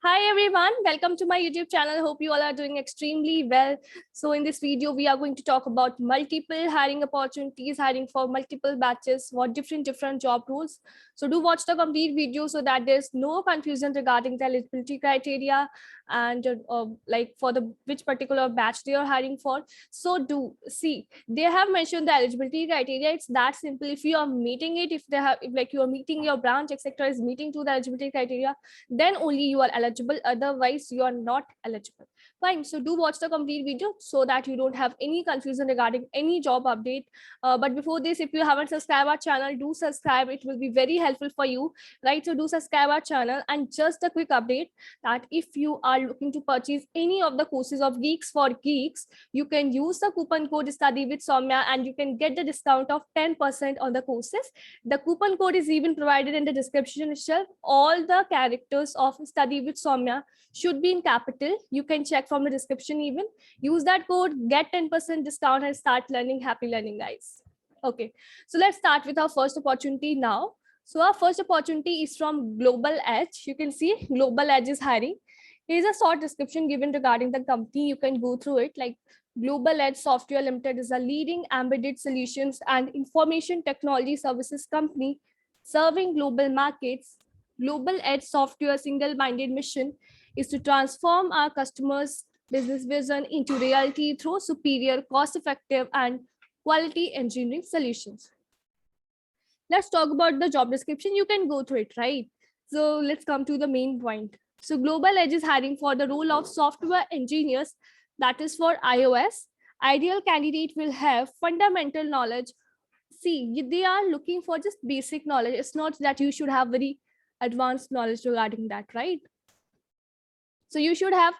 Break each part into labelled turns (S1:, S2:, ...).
S1: Hi everyone, welcome to my YouTube channel. Hope you all are doing extremely well. So in this video, we are going to talk about multiple hiring opportunities, hiring for multiple batches, what different job roles. So do watch the complete video so that there's no confusion regarding the eligibility criteria and like for the which particular batch they are hiring for. So do see, they have mentioned the eligibility criteria. It's that simple. If you are meeting it, if like you are meeting your branch, etc., is meeting to the eligibility criteria, then only you are eligible, otherwise you are not eligible. Fine, so do watch the complete video so that you don't have any confusion regarding any job update. But before this, if you haven't subscribed our channel, do subscribe. It will be very helpful for you, right? So do subscribe our channel. And just a quick update that if you are looking to purchase any of the courses of Geeks for Geeks, you can use the coupon code Study with Soumya and you can get the discount of 10% on the courses. The coupon code is even provided in the description itself. All the characters of Study with Soumya should be in capital. You can check from the description even. Use that code, get 10% discount and start learning. Happy learning, guys. Okay, so let's start with our first opportunity now. So our first opportunity is from Global Edge. You can see Global Edge is hiring. Here's a short description given regarding the company. You can go through it. Like Global Edge Software Limited is a leading embedded solutions and information technology services company serving global markets. Global Edge Software single-minded mission is to transform our customers' business vision into reality through superior, cost-effective, and quality engineering solutions. Let's talk about the job description. You can go through it, right? So let's come to the main point. So Global Edge is hiring for the role of software engineers, that is for iOS. Ideal candidate will have fundamental knowledge. See, they are looking for just basic knowledge. It's not that you should have very advanced knowledge regarding that, right? So you should have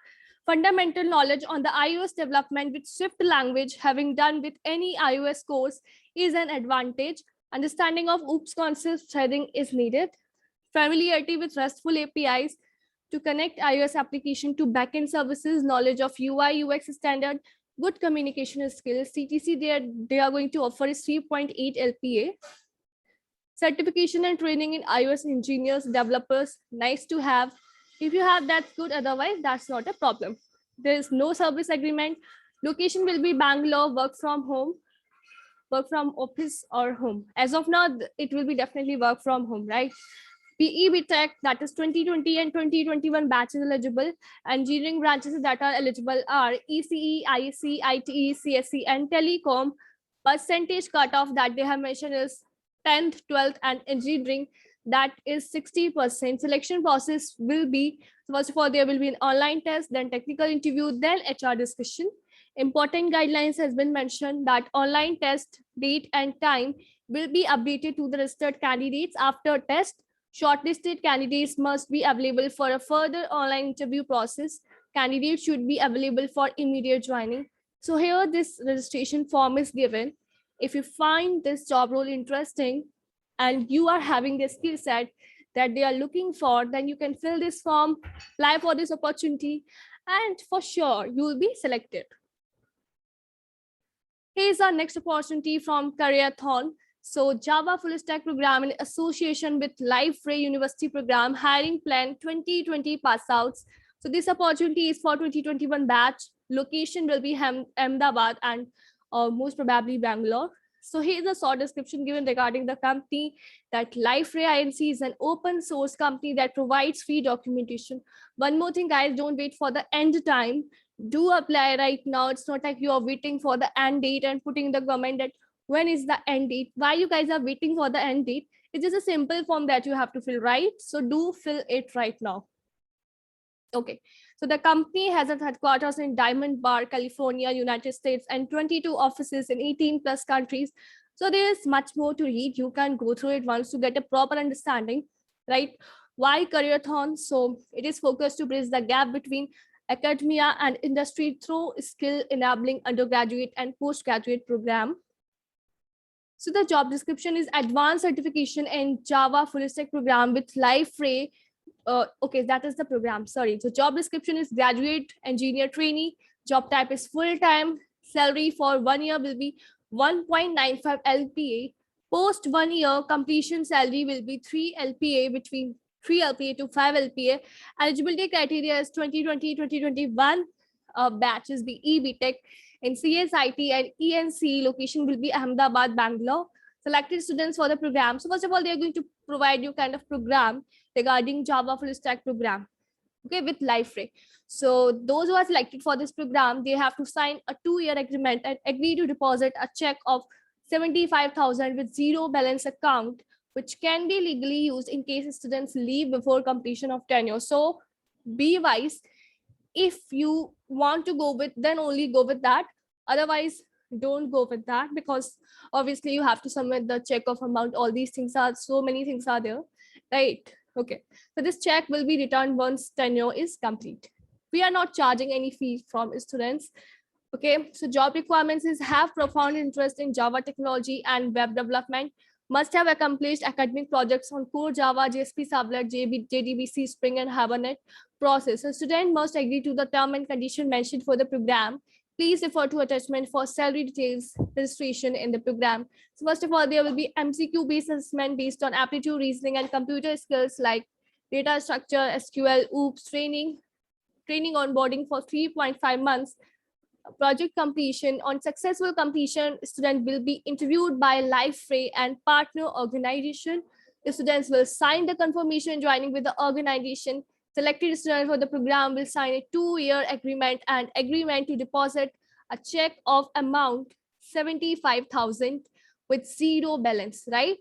S1: fundamental knowledge on the iOS development with Swift language. Having done with any iOS course is an advantage. Understanding of OOPS concept threading is needed. Familiarity with RESTful APIs to connect iOS application to backend services, knowledge of UI, UX standard, good communication skills. CTC they are going to offer is 3.8 LPA. Certification and training in iOS engineers, developers, nice to have. If you have, that's good. Otherwise, that's not a problem. There is no service agreement. Location will be Bangalore, work from home, work from office or home. As of now, it will be definitely work from home, right? PE Tech, that is 2020 and 2021 batches eligible. Engineering branches that are eligible are ECE, IEC, ITE, CSE, and Telecom. Percentage cutoff that they have mentioned is 10th, 12th, and engineering, that is 60%. Selection process will be, first of all, there will be an online test, then technical interview, then HR discussion. Important guidelines has been mentioned that online test date and time will be updated to the registered candidates after test. Shortlisted candidates must be available for a further online interview process. Candidates should be available for immediate joining. So here this registration form is given. If you find this job role interesting and you are having the skill set that they are looking for, then you can fill this form, apply for this opportunity, and for sure you will be selected. Here's our next opportunity from Careerathon. So Java Full Stack Program in association with Liferay University Program, hiring plan 2020 pass outs. So this opportunity is for 2021 batch. Location will be Ahmedabad and most probably Bangalore. So here's a short description given regarding the company, that Liferay Inc. is an open source company that provides free documentation. One more thing, guys, don't wait for the end time. Do apply right now. It's not like you are waiting for the end date and putting the comment that when is the end date. Why you guys are waiting for the end date? It's just a simple form that you have to fill, right? So do fill it right now. Okay, so the company has its headquarters in Diamond Bar, California, United States, and 22 offices in 18 plus countries. So there is much more to read. You can go through it once to get a proper understanding, right? Why Careerathon? So it is focused to bridge the gap between academia and industry through skill enabling undergraduate and postgraduate program. So the job description is advanced certification in Java full stack program with Liferay. Okay, that is the program. Sorry. So job description is graduate engineer trainee. Job type is full-time. Salary for 1 year will be 1.95 LPA. Post 1 year completion salary will be 3 LPA between 3 LPA to 5 LPA. Eligibility criteria is 2020-2021 batches BE BTech in CSIT and ENC. Location will be Ahmedabad, Bangalore. Selected students for the program. So first of all, they are going to provide you kind of program regarding Java full stack program, okay, with Liferay. So those who are selected for this program, they have to sign a 2-year agreement and agree to deposit a check of 75,000 with zero balance account, which can be legally used in case students leave before completion of tenure. So be wise. If you want to go with, then only go with that. Otherwise, don't go with that, because obviously you have to submit the check of amount. All these things are, so many things are there, right? Okay. So this check will be returned once tenure is complete. We are not charging any fee from students. Okay, so job requirements is have profound interest in Java technology and web development, must have accomplished academic projects on core Java, JSP Servlet, JDBC, Spring, and Hibernate process. So student must agree to the term and condition mentioned for the program. Please refer to attachment for salary details, registration in the program. So first of all, there will be MCQ-based assessment based on aptitude, reasoning, and computer skills like data structure, SQL, OOPS, training onboarding for 3.5 months. Project completion. On successful completion, student will be interviewed by Liferay and partner organization. The students will sign the confirmation joining with the organization. Selected student for the program will sign a 2-year agreement and agreement to deposit a check of amount 75,000 with zero balance, right?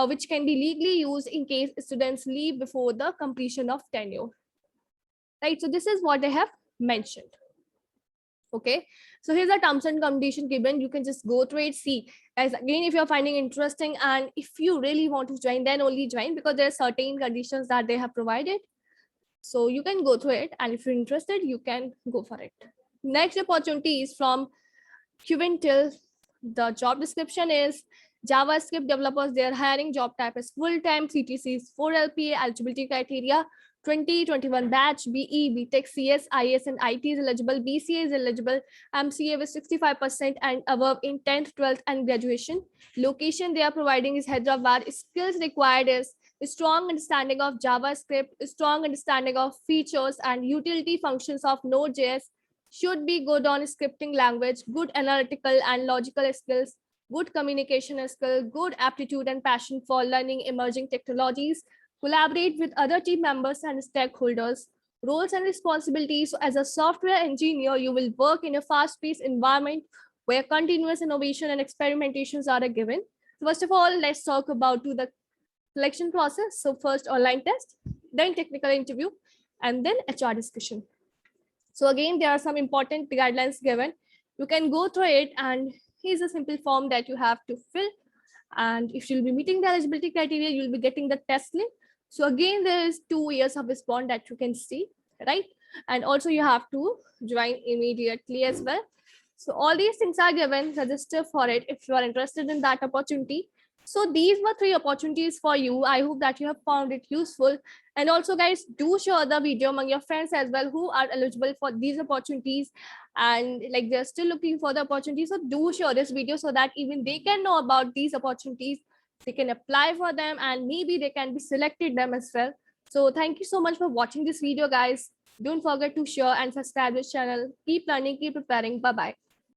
S1: Which can be legally used in case students leave before the completion of tenure, right? So this is what I have mentioned. Okay, so here's a terms and condition given. You can just go through it. See, guys, again, if you're finding interesting and if you really want to join, then only join, because there are certain conditions that they have provided. So you can go through it, and if you're interested, you can go for it. Next opportunity is from Quintil. The job description is JavaScript developers. They are hiring. Job type is full-time. CTC is 4 LPA. Eligibility criteria 2021 batch. BE, BTech, CS, IS, and IT is eligible. BCA is eligible. MCA with 65% and above in 10th, 12th, and graduation. Location they are providing is Hyderabad. Skills required is a strong understanding of JavaScript, a strong understanding of features and utility functions of Node.js, should be good on scripting language, good analytical and logical skills, good communication skill, good aptitude and passion for learning emerging technologies, collaborate with other team members and stakeholders. Roles and responsibilities. So as a software engineer, you will work in a fast-paced environment where continuous innovation and experimentations are given. First of all, let's talk about the selection process. So first online test, then technical interview, and then HR discussion. So again, there are some important guidelines given. You can go through it, and here's a simple form that you have to fill. And if you'll be meeting the eligibility criteria, you'll be getting the test link. So again, there is 2 years of response that you can see, right? And also you have to join immediately as well. So all these things are given. Register for it if you are interested in that opportunity. So these were 3 opportunities for you. I hope that you have found it useful. And also, guys, do share the video among your friends as well who are eligible for these opportunities, and like they're still looking for the opportunities. So do share this video so that even they can know about these opportunities. They can apply for them, and maybe they can be selected them as well. So thank you so much for watching this video, guys. Don't forget to share and subscribe this channel. Keep learning, keep preparing. Bye-bye.